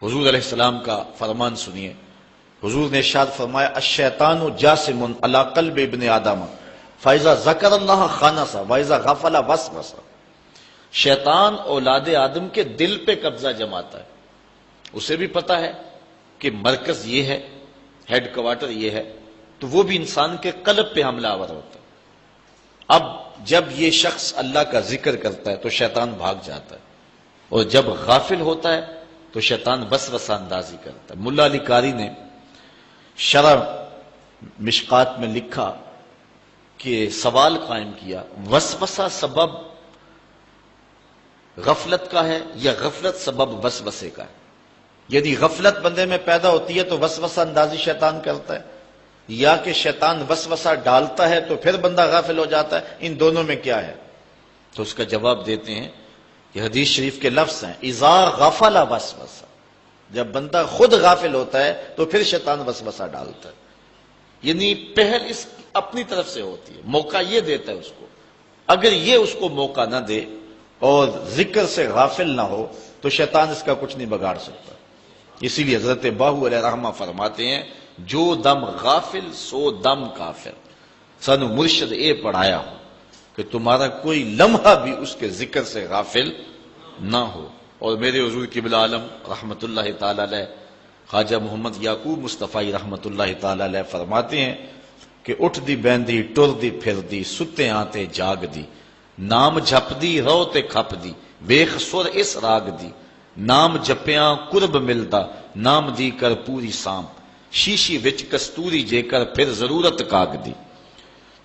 حضور علیہ السلام کا فرمان سنیے. حضور نے ارشاد فرمایا الشیطان جاسم علی قلب ابن آدم فاذا ذکر اللہ خانس واذا غفل وسوس. شیطان اولاد آدم کے دل پہ قبضہ جماتا ہے. اسے بھی پتا ہے کہ مرکز یہ ہے، ہیڈ کوارٹر یہ ہے، تو وہ بھی انسان کے قلب پہ حملہ آور ہوتا ہے. اب جب یہ شخص اللہ کا ذکر کرتا ہے تو شیطان بھاگ جاتا ہے، اور جب غافل ہوتا ہے تو شیطان وسوسہ اندازی کرتا ہے. ملا علی قاری نے شرح مشکات میں لکھا کہ سوال قائم کیا وسوسہ سبب غفلت کا ہے یا غفلت سبب وسوسے کا ہے؟ یعنی غفلت بندے میں پیدا ہوتی ہے تو وسوسہ اندازی شیطان کرتا ہے، یا کہ شیطان وسوسہ ڈالتا ہے تو پھر بندہ غافل ہو جاتا ہے؟ ان دونوں میں کیا ہے؟ تو اس کا جواب دیتے ہیں کہ حدیث شریف کے لفظ ہیں اذا غفل وسوسہ. جب بندہ خود غافل ہوتا ہے تو پھر شیطان وسوسہ ڈالتا ہے. یعنی پہل اس اپنی طرف سے ہوتی ہے، موقع یہ دیتا ہے اس کو. اگر یہ اس کو موقع نہ دے اور ذکر سے غافل نہ ہو تو شیطان اس کا کچھ نہیں بگاڑ سکتا. اسی لیے حضرت باہو علیہ رحمہ فرماتے ہیں جو دم غافل سو دم کافر. سانو مرشد اے پڑھایا ہو کہ تمہارا کوئی لمحہ بھی اس کے ذکر سے غافل نہ ہو. اور میرے حضور قبلہ عالم رحمت اللہ تعالی علیہ خواجہ محمد یعقوب مصطفی رحمت اللہ تعالی علیہ فرماتے ہیں کہ اٹھ دی بیندی ٹر دی پھر دی ستے آتے جاگ دی نام جھپ دی رو تے کھپ دی ویخ سر اس راگ دی نام جپیاں قرب ملدا نام دی کر پوری سام شیشی وچ کستوری جے کر پھر ضرورت کاگ دی.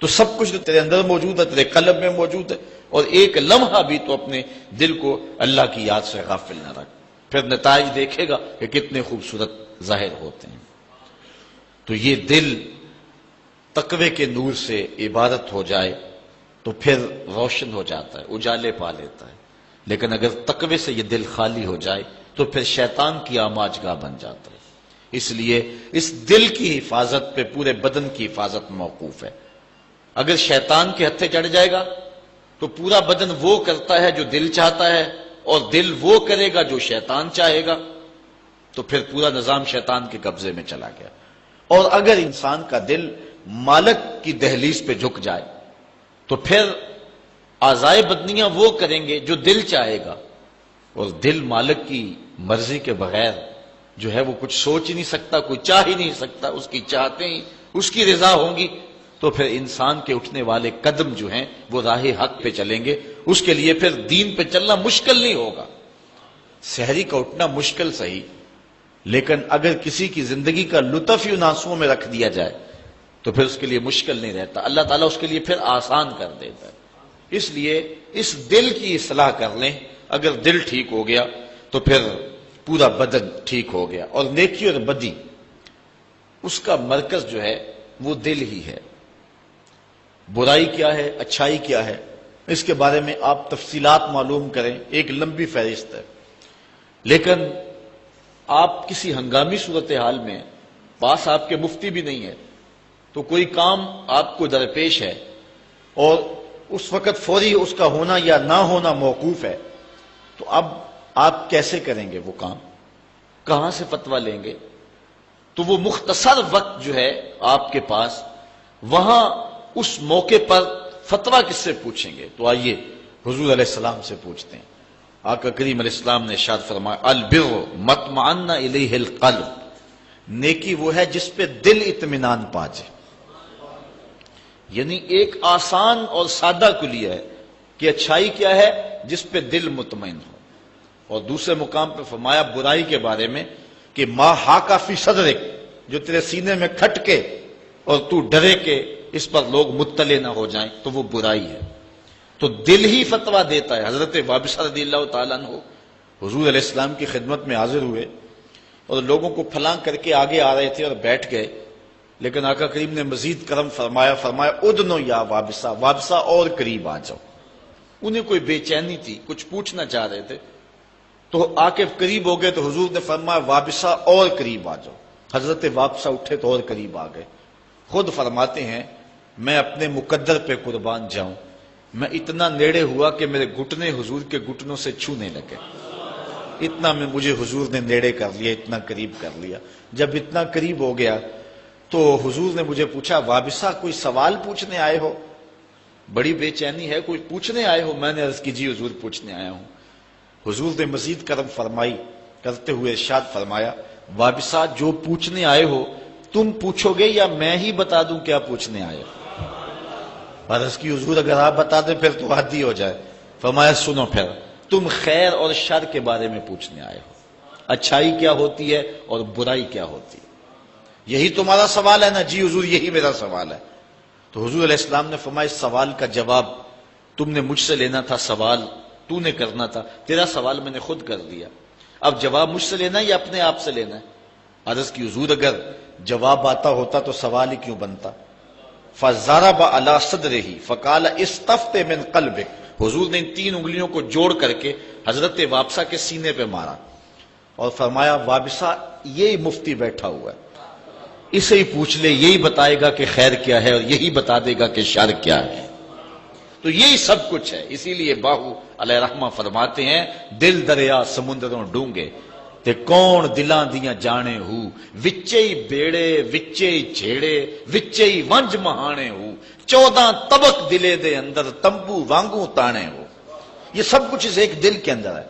تو سب کچھ تیرے اندر موجود ہے، تیرے قلب میں موجود ہے، اور ایک لمحہ بھی تو اپنے دل کو اللہ کی یاد سے غافل نہ رکھ. پھر نتائج دیکھے گا کہ کتنے خوبصورت ظاہر ہوتے ہیں. تو یہ دل تقوی کے نور سے عبادت ہو جائے تو پھر روشن ہو جاتا ہے، اجالے پا لیتا ہے. لیکن اگر تقوی سے یہ دل خالی ہو جائے تو پھر شیطان کی آماج گاہ بن جاتا ہے. اس لیے اس دل کی حفاظت پہ پورے بدن کی حفاظت موقوف ہے. اگر شیطان کے ہتھے چڑھ جائے گا تو پورا بدن وہ کرتا ہے جو دل چاہتا ہے، اور دل وہ کرے گا جو شیطان چاہے گا، تو پھر پورا نظام شیطان کے قبضے میں چلا گیا. اور اگر انسان کا دل مالک کی دہلیز پہ جھک جائے تو پھر اعضائے بدنیاں وہ کریں گے جو دل چاہے گا، اور دل مالک کی مرضی کے بغیر جو ہے وہ کچھ سوچ ہی نہیں سکتا، کوئی چاہ ہی نہیں سکتا. اس کی چاہتے ہی اس کی رضا ہوں گی تو پھر انسان کے اٹھنے والے قدم جو ہیں وہ راہ حق پہ چلیں گے. اس کے لیے پھر دین پہ چلنا مشکل نہیں ہوگا. سحری کا اٹھنا مشکل صحیح، لیکن اگر کسی کی زندگی کا لطف ہی ان آنسوؤں میں رکھ دیا جائے تو پھر اس کے لیے مشکل نہیں رہتا. اللہ تعالیٰ اس کے لیے پھر آسان کر دیتا ہے. اس لیے اس دل کی اصلاح کر لیں. اگر دل ٹھیک ہو گیا تو پھر پورا بدن ٹھیک ہو گیا. اور نیکی اور بدی اس کا مرکز جو ہے وہ دل ہی ہے. برائی کیا ہے، اچھائی کیا ہے، اس کے بارے میں آپ تفصیلات معلوم کریں، ایک لمبی فہرست ہے. لیکن آپ کسی ہنگامی صورتحال میں پاس آپ کے مفتی بھی نہیں ہے تو کوئی کام آپ کو درپیش ہے اور اس وقت فوری اس کا ہونا یا نہ ہونا موقوف ہے، تو اب آپ کیسے کریں گے وہ کام؟ کہاں سے فتویٰ لیں گے؟ تو وہ مختصر وقت جو ہے آپ کے پاس، وہاں اس موقع پر فتویٰ کس سے پوچھیں گے؟ تو آئیے حضور علیہ السلام سے پوچھتے ہیں. آقا کریم علیہ السلام نے ارشاد فرمایا البر مطمئن الیہ القلب. نیکی وہ ہے جس پہ دل اطمینان پا جائے. یعنی ایک آسان اور سادہ کلیہ ہے کہ اچھائی کیا ہے؟ جس پہ دل مطمئن ہو. اور دوسرے مقام پہ فرمایا برائی کے بارے میں کہ ما حاک فی صدرک، جو تیرے سینے میں کھٹکے اور تو ڈرے کہ اس پر لوگ مطلع نہ ہو جائیں، تو وہ برائی ہے. تو دل ہی فتویٰ دیتا ہے. حضرت وابصہ رضی اللہ تعالیٰ عنہ حضور علیہ السلام کی خدمت میں حاضر ہوئے اور لوگوں کو پھلاں کر کے آگے آ رہے تھے اور بیٹھ گئے. لیکن آقا کریم نے مزید کرم فرمایا ادنو یا وابصہ، وابصہ اور قریب آ جاؤ. انہیں کوئی بے چینی تھی، کچھ پوچھنا چاہ رہے تھے، تو آ کے قریب ہو گئے تو حضور نے فرمایا وابصہ اور قریب آ جاؤ. حضرت وابصہ اٹھے تو اور قریب آ گئے. خود فرماتے ہیں میں اپنے مقدر پہ قربان جاؤں، میں اتنا نیڑے ہوا کہ میرے گھٹنے حضور کے گھٹنوں سے چھونے لگے. اتنا میں مجھے حضور نے نیڑے کر لیا، اتنا قریب کر لیا۔ جب اتنا قریب ہو گیا تو حضور نے مجھے پوچھا، وابسہ کوئی سوال پوچھنے آئے ہو؟ بڑی بے چینی ہے، کوئی پوچھنے آئے ہو؟ میں نے عرض کی جی حضور پوچھنے آیا ہوں۔ حضور نے مزید کرم فرمائی کرتے ہوئے ارشاد فرمایا، وابسہ جو پوچھنے آئے ہو تم پوچھو گے یا میں ہی بتا دوں کیا پوچھنے آئے ہو؟ عرض کی حضور اگر آپ بتا دیں پھر تو حد ہی ہو جائے۔ فرمایا سنو پھر، تم خیر اور شر کے بارے میں پوچھنے آئے ہو، اچھائی کیا ہوتی ہے اور برائی کیا ہوتی ہے، یہی تمہارا سوال ہے نا؟ جی حضور یہی میرا سوال ہے۔ تو حضور علیہ السلام نے فرمایا اس سوال کا جواب تم نے مجھ سے لینا تھا، سوال تو نے کرنا تھا، تیرا سوال میں نے خود کر دیا، اب جواب مجھ سے لینا ہے یا اپنے آپ سے لینا ہے؟ عرض کی حضور اگر جواب آتا ہوتا تو سوال ہی کیوں بنتا؟ فَضَرَبَ عَلَى صَدْرِهِ فَقَالَ اسْتَفْتِ مِنْ قَلْبِكَ، حضور نے ان تین انگلیوں کو جوڑ کر کے حضرت وابسہ کے سینے پہ مارا اور فرمایا وابسہ یہی مفتی بیٹھا ہوا ہے، اسے ہی پوچھ لے، یہی بتائے گا کہ خیر کیا ہے اور یہی بتا دے گا کہ شر کیا ہے۔ تو یہی سب کچھ ہے۔ اسی لیے باہو علیہ رحمہ فرماتے ہیں، دل دریا سمندروں ڈونگے تے کون دلاں دیاں جانے ہو، وچے ہی بیڑے وچے ہی جھیڑے وچے ہی ونج مہانے ہو، 14 طبق دلے دے اندر تمبو وانگوں تانے ہو۔ یہ سب کچھ اس ایک دل کے اندر ہے۔